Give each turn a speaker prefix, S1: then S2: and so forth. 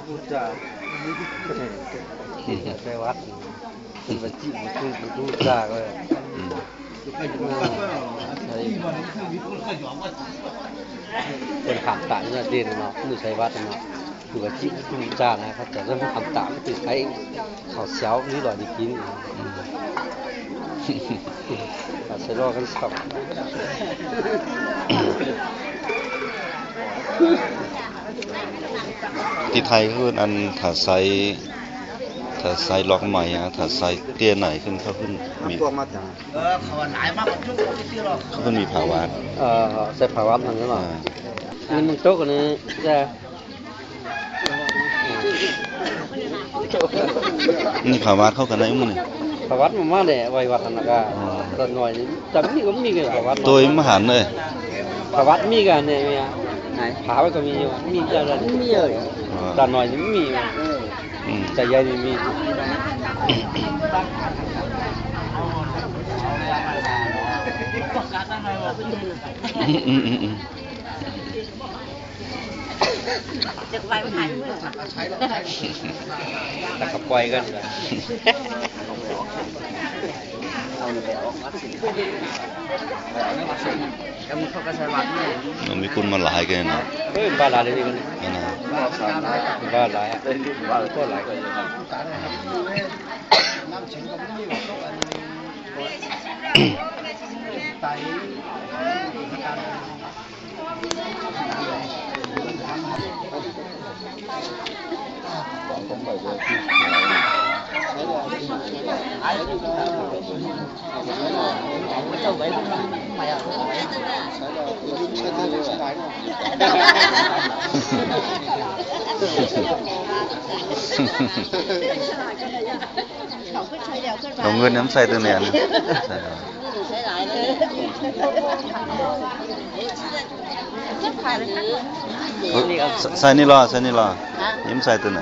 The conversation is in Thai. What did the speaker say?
S1: พูดจาไปวัดเป็นบัญชีมันพูดจาเลยเป็นคำต่างเนี่ยเด่นเนาะมือใช้วัดเนาะคือบัญชีพูดจานะครับแต่เรื่องคำต่างก็คือใช้ข้าวเช้านี่หล่อดีกินใช้รอกันสับ
S2: ที่ไทยคืออันถ้าไซล็อกใหม่อะถ้าไซเตี้ยไหนขึ้นเขาขึ้นมีเขาขึ้นมีภาวะ
S1: ใส่ภาวะมันก็หน่อยนี่มึงโต๊ะกันนี่จะ
S2: นี่ภาวะเข้ากันได้มั้งนี่
S1: ภาวะมันมากเลยวัยวัฒนกาตอนหน่อยนี่แต่นี่ก็มีกันภาวะ
S2: ตัวมหันเลย
S1: ภาวะมีกันเนี่ยมีไหนภาวะก็มีอยู่มีอะไรมีเลยแต่หน่อยนี่มีแต่ใหญ่นี่มี
S3: จะไปไม่ถ่ายด้วย
S1: แต่ก็ปล่อยกัน
S2: มันมีคุณมาหลายกันเนาะ
S1: บ้านหลายเลยกัน
S2: นะ
S1: บ้านหลายบ้านก็หลาย
S2: เอาเงินน้ำใส่ตัวเนี่ยใส่นี่รอยิ้มใส่ตัวไหน